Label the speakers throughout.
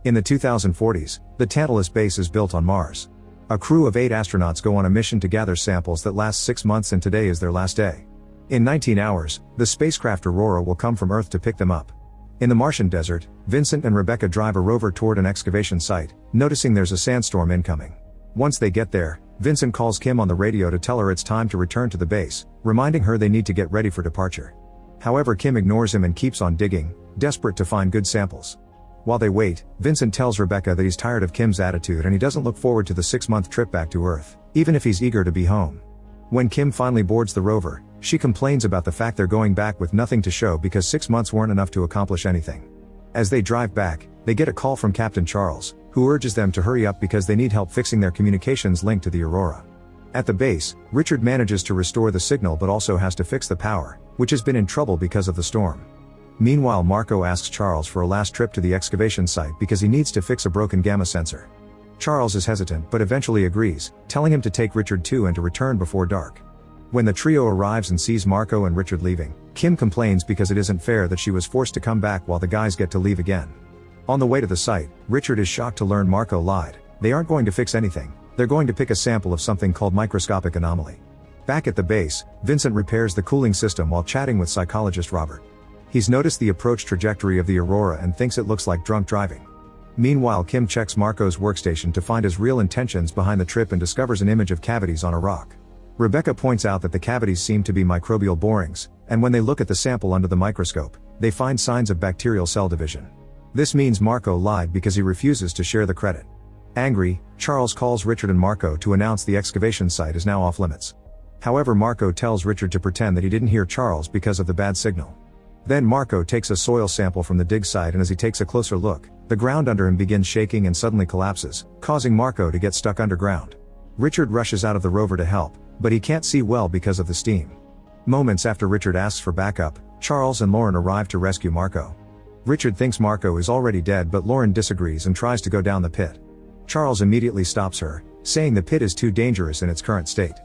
Speaker 1: In the 2040s, the Tantalus base is built on Mars. A crew of 8 astronauts go on a mission to gather samples that last 6 months, and today is their last day. In 19 hours, the spacecraft Aurora will come from Earth to pick them up. In the Martian desert, Vincent and Rebecca drive a rover toward an excavation site, noticing there's a sandstorm incoming. Once they get there, Vincent calls Kim on the radio to tell her it's time to return to the base, reminding her they need to get ready for departure. However, Kim ignores him and keeps on digging, desperate to find good samples. While they wait, Vincent tells Rebecca that he's tired of Kim's attitude and he doesn't look forward to the 6-month trip back to Earth, even if he's eager to be home. When Kim finally boards the rover, she complains about the fact they're going back with nothing to show because 6 months weren't enough to accomplish anything. As they drive back, they get a call from Captain Charles, who urges them to hurry up because they need help fixing their communications link to the Aurora. At the base, Richard manages to restore the signal but also has to fix the power, which has been in trouble because of the storm. Meanwhile, Marco asks Charles for a last trip to the excavation site because he needs to fix a broken gamma sensor. Charles is hesitant but eventually agrees, telling him to take Richard too and to return before dark. When the trio arrives and sees Marco and Richard leaving, Kim complains because it isn't fair that she was forced to come back while the guys get to leave again. On the way to the site, Richard is shocked to learn Marco lied. They aren't going to fix anything, they're going to pick a sample of something called microscopic anomaly. Back at the base, Vincent repairs the cooling system while chatting with psychologist Robert. He's noticed the approach trajectory of the Aurora and thinks it looks like drunk driving. Meanwhile, Kim checks Marco's workstation to find his real intentions behind the trip and discovers an image of cavities on a rock. Rebecca points out that the cavities seem to be microbial borings, and when they look at the sample under the microscope, they find signs of bacterial cell division. This means Marco lied because he refuses to share the credit. Angry, Charles calls Richard and Marco to announce the excavation site is now off limits. However, Marco tells Richard to pretend that he didn't hear Charles because of the bad signal. Then Marco takes a soil sample from the dig site, and as he takes a closer look, the ground under him begins shaking and suddenly collapses, causing Marco to get stuck underground. Richard rushes out of the rover to help, but he can't see well because of the steam. Moments after Richard asks for backup, Charles and Lauren arrive to rescue Marco. Richard thinks Marco is already dead, but Lauren disagrees and tries to go down the pit. Charles immediately stops her, saying the pit is too dangerous in its current state.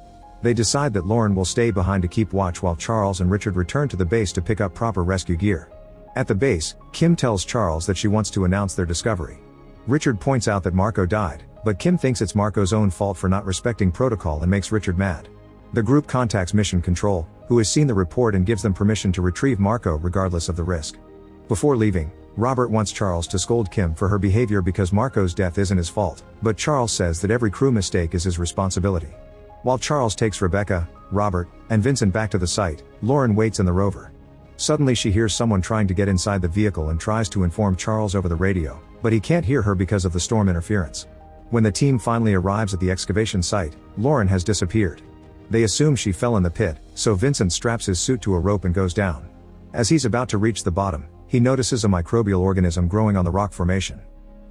Speaker 1: They decide that Lauren will stay behind to keep watch while Charles and Richard return to the base to pick up proper rescue gear. At the base, Kim tells Charles that she wants to announce their discovery. Richard points out that Marco died, but Kim thinks it's Marco's own fault for not respecting protocol and makes Richard mad. The group contacts Mission Control, who has seen the report and gives them permission to retrieve Marco regardless of the risk. Before leaving, Robert wants Charles to scold Kim for her behavior because Marco's death isn't his fault, but Charles says that every crew mistake is his responsibility. While Charles takes Rebecca, Robert, and Vincent back to the site, Lauren waits in the rover. Suddenly she hears someone trying to get inside the vehicle and tries to inform Charles over the radio, but he can't hear her because of the storm interference. When the team finally arrives at the excavation site, Lauren has disappeared. They assume she fell in the pit, so Vincent straps his suit to a rope and goes down. As he's about to reach the bottom, he notices a microbial organism growing on the rock formation.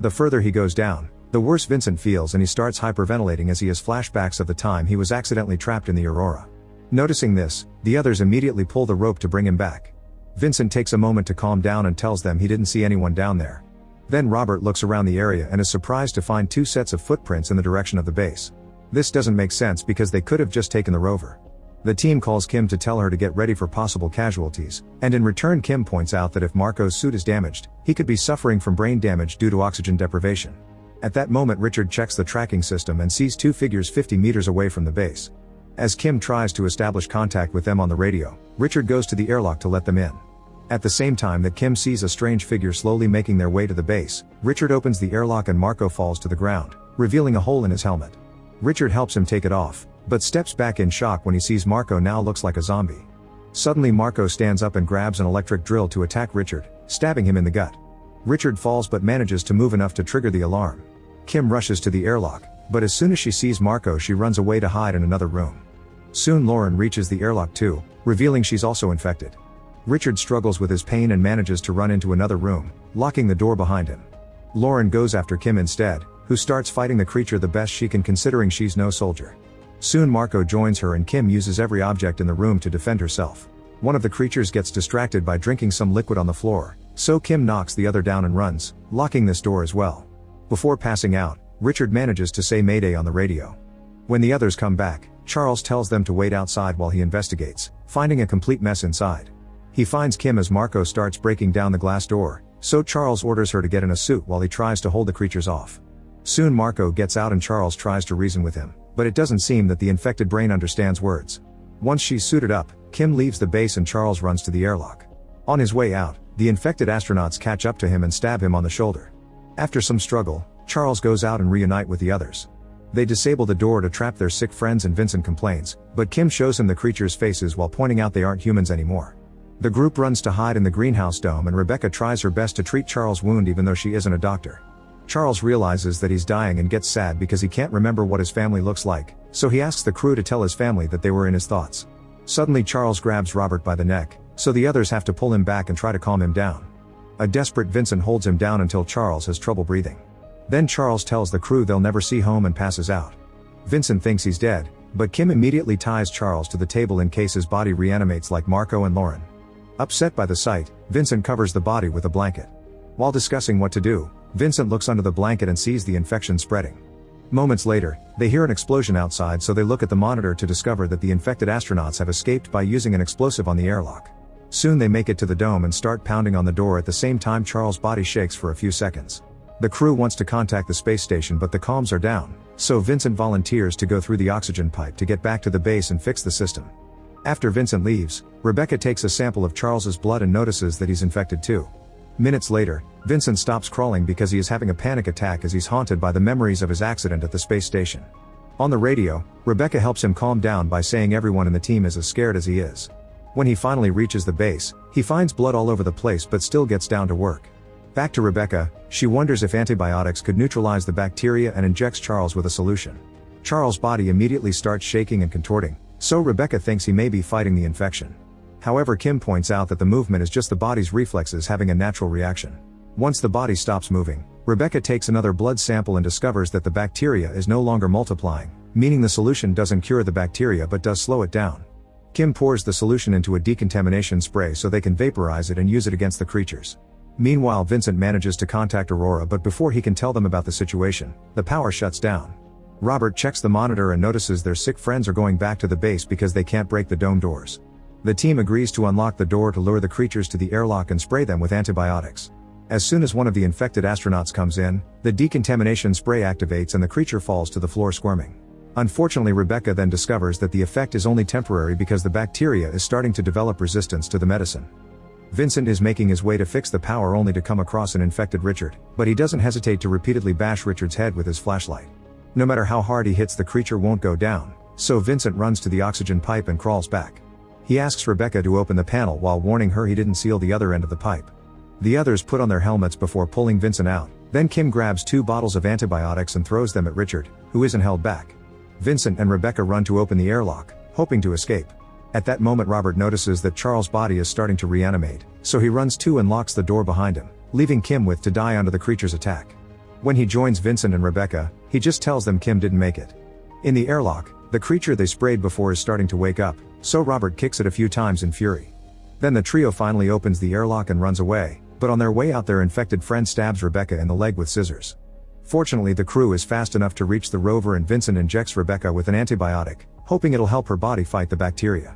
Speaker 1: The further he goes down, the worse Vincent feels, and he starts hyperventilating as he has flashbacks of the time he was accidentally trapped in the Aurora. Noticing this, the others immediately pull the rope to bring him back. Vincent takes a moment to calm down and tells them he didn't see anyone down there. Then Robert looks around the area and is surprised to find 2 sets of footprints in the direction of the base. This doesn't make sense because they could have just taken the rover. The team calls Kim to tell her to get ready for possible casualties, and in return Kim points out that if Marco's suit is damaged, he could be suffering from brain damage due to oxygen deprivation. At that moment Richard checks the tracking system and sees 2 figures 50 meters away from the base. As Kim tries to establish contact with them on the radio, Richard goes to the airlock to let them in. At the same time that Kim sees a strange figure slowly making their way to the base, Richard opens the airlock and Marco falls to the ground, revealing a hole in his helmet. Richard helps him take it off, but steps back in shock when he sees Marco now looks like a zombie. Suddenly Marco stands up and grabs an electric drill to attack Richard, stabbing him in the gut. Richard falls but manages to move enough to trigger the alarm. Kim rushes to the airlock, but as soon as she sees Marco she runs away to hide in another room. Soon Lauren reaches the airlock too, revealing she's also infected. Richard struggles with his pain and manages to run into another room, locking the door behind him. Lauren goes after Kim instead, who starts fighting the creature the best she can considering she's no soldier. Soon Marco joins her and Kim uses every object in the room to defend herself. One of the creatures gets distracted by drinking some liquid on the floor, so Kim knocks the other down and runs, locking this door as well. Before passing out, Richard manages to say Mayday on the radio. When the others come back, Charles tells them to wait outside while he investigates, finding a complete mess inside. He finds Kim as Marco starts breaking down the glass door, so Charles orders her to get in a suit while he tries to hold the creatures off. Soon Marco gets out and Charles tries to reason with him, but it doesn't seem that the infected brain understands words. Once she's suited up, Kim leaves the base and Charles runs to the airlock. On his way out, the infected astronauts catch up to him and stab him on the shoulder. After some struggle, Charles goes out and reunite with the others. They disable the door to trap their sick friends and Vincent complains, but Kim shows him the creatures' faces while pointing out they aren't humans anymore. The group runs to hide in the greenhouse dome and Rebecca tries her best to treat Charles' wound even though she isn't a doctor. Charles realizes that he's dying and gets sad because he can't remember what his family looks like, so he asks the crew to tell his family that they were in his thoughts. Suddenly Charles grabs Robert by the neck, so the others have to pull him back and try to calm him down. A desperate Vincent holds him down until Charles has trouble breathing. Then Charles tells the crew they'll never see home and passes out. Vincent thinks he's dead, but Kim immediately ties Charles to the table in case his body reanimates like Marco and Lauren. Upset by the sight, Vincent covers the body with a blanket. While discussing what to do, Vincent looks under the blanket and sees the infection spreading. Moments later, they hear an explosion outside so they look at the monitor to discover that the infected astronauts have escaped by using an explosive on the airlock. Soon they make it to the dome and start pounding on the door at the same time Charles' body shakes for a few seconds. The crew wants to contact the space station but the comms are down, so Vincent volunteers to go through the oxygen pipe to get back to the base and fix the system. After Vincent leaves, Rebecca takes a sample of Charles's blood and notices that he's infected too. Minutes later, Vincent stops crawling because he is having a panic attack as he's haunted by the memories of his accident at the space station. On the radio, Rebecca helps him calm down by saying everyone in the team is as scared as he is. When he finally reaches the base, he finds blood all over the place but still gets down to work. Back to Rebecca, she wonders if antibiotics could neutralize the bacteria and injects Charles with a solution. Charles' body immediately starts shaking and contorting, so Rebecca thinks he may be fighting the infection. However, Kim points out that the movement is just the body's reflexes having a natural reaction. Once the body stops moving, Rebecca takes another blood sample and discovers that the bacteria is no longer multiplying, meaning the solution doesn't cure the bacteria but does slow it down. Kim pours the solution into a decontamination spray so they can vaporize it and use it against the creatures. Meanwhile, Vincent manages to contact Aurora but before he can tell them about the situation, the power shuts down. Robert checks the monitor and notices their sick friends are going back to the base because they can't break the dome doors. The team agrees to unlock the door to lure the creatures to the airlock and spray them with antibiotics. As soon as one of the infected astronauts comes in, the decontamination spray activates and the creature falls to the floor squirming. Unfortunately, Rebecca then discovers that the effect is only temporary because the bacteria is starting to develop resistance to the medicine. Vincent is making his way to fix the power only to come across an infected Richard, but he doesn't hesitate to repeatedly bash Richard's head with his flashlight. No matter how hard he hits, the creature won't go down, so Vincent runs to the oxygen pipe and crawls back. He asks Rebecca to open the panel while warning her he didn't seal the other end of the pipe. The others put on their helmets before pulling Vincent out, then Kim grabs 2 bottles of antibiotics and throws them at Richard, who isn't held back. Vincent and Rebecca run to open the airlock, hoping to escape. At that moment Robert notices that Charles' body is starting to reanimate, so he runs to and locks the door behind him, leaving Kim with to die under the creature's attack. When he joins Vincent and Rebecca, he just tells them Kim didn't make it. In the airlock, the creature they sprayed before is starting to wake up, so Robert kicks it a few times in fury. Then the trio finally opens the airlock and runs away, but on their way out their infected friend stabs Rebecca in the leg with scissors. Fortunately, the crew is fast enough to reach the rover and Vincent injects Rebecca with an antibiotic, hoping it'll help her body fight the bacteria.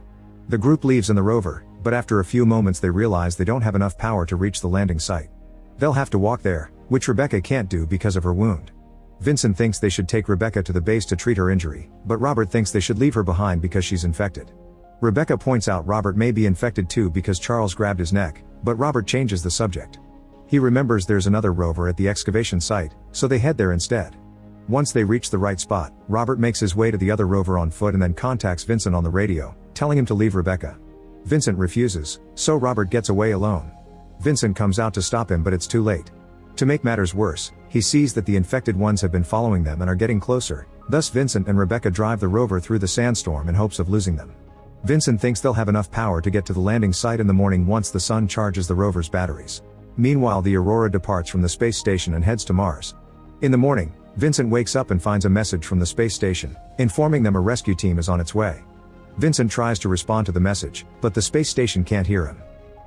Speaker 1: The group leaves in the rover, but after a few moments they realize they don't have enough power to reach the landing site. They'll have to walk there, which Rebecca can't do because of her wound. Vincent thinks they should take Rebecca to the base to treat her injury, but Robert thinks they should leave her behind because she's infected. Rebecca points out Robert may be infected too because Charles grabbed his neck, but Robert changes the subject. He remembers there's another rover at the excavation site, so they head there instead. Once they reach the right spot, Robert makes his way to the other rover on foot and then contacts Vincent on the radio, telling him to leave Rebecca. Vincent refuses, so Robert gets away alone. Vincent comes out to stop him but it's too late. To make matters worse, he sees that the infected ones have been following them and are getting closer, thus Vincent and Rebecca drive the rover through the sandstorm in hopes of losing them. Vincent thinks they'll have enough power to get to the landing site in the morning once the sun charges the rover's batteries. Meanwhile, the Aurora departs from the space station and heads to Mars. In the morning, Vincent wakes up and finds a message from the space station, informing them a rescue team is on its way. Vincent tries to respond to the message, but the space station can't hear him.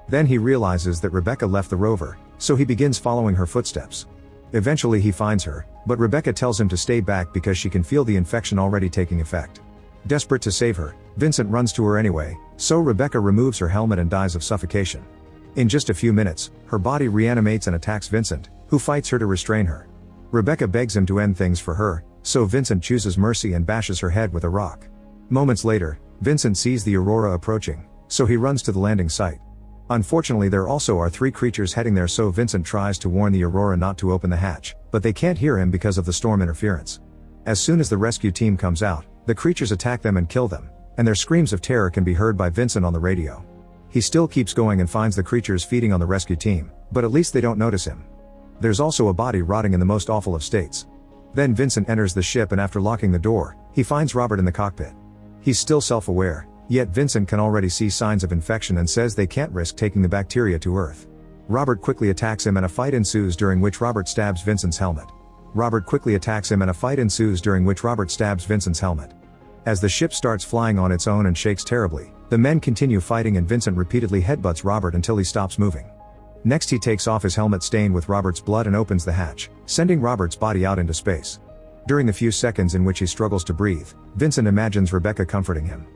Speaker 1: Then he realizes that Rebecca left the rover, so he begins following her footsteps. Eventually he finds her, but Rebecca tells him to stay back because she can feel the infection already taking effect. Desperate to save her, Vincent runs to her anyway, so Rebecca removes her helmet and dies of suffocation. In just a few minutes, her body reanimates and attacks Vincent, who fights her to restrain her. Rebecca begs him to end things for her, so Vincent chooses mercy and bashes her head with a rock. Moments later, Vincent sees the Aurora approaching, so he runs to the landing site. Unfortunately, there also are 3 creatures heading there, so Vincent tries to warn the Aurora not to open the hatch, but they can't hear him because of the storm interference. As soon as the rescue team comes out, the creatures attack them and kill them, and their screams of terror can be heard by Vincent on the radio. He still keeps going and finds the creatures feeding on the rescue team, but at least they don't notice him. There's also a body rotting in the most awful of states. Then Vincent enters the ship, and after locking the door, he finds Robert in the cockpit. He's still self-aware, yet Vincent can already see signs of infection and says they can't risk taking the bacteria to Earth. Robert quickly attacks him and a fight ensues, during which Robert stabs Vincent's helmet. As the ship starts flying on its own and shakes terribly, the men continue fighting and Vincent repeatedly headbutts Robert until he stops moving. Next, he takes off his helmet stained with Robert's blood and opens the hatch, sending Robert's body out into space. During the few seconds in which he struggles to breathe, Vincent imagines Rebecca comforting him.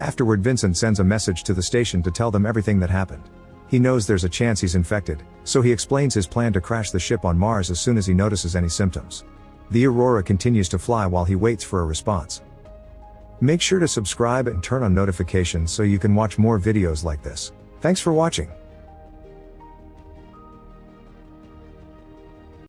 Speaker 1: Afterward, Vincent sends a message to the station to tell them everything that happened. He knows there's a chance he's infected, so he explains his plan to crash the ship on Mars as soon as he notices any symptoms. The Aurora continues to fly while he waits for a response. Make sure to subscribe and turn on notifications so you can watch more videos like this. Thanks for watching.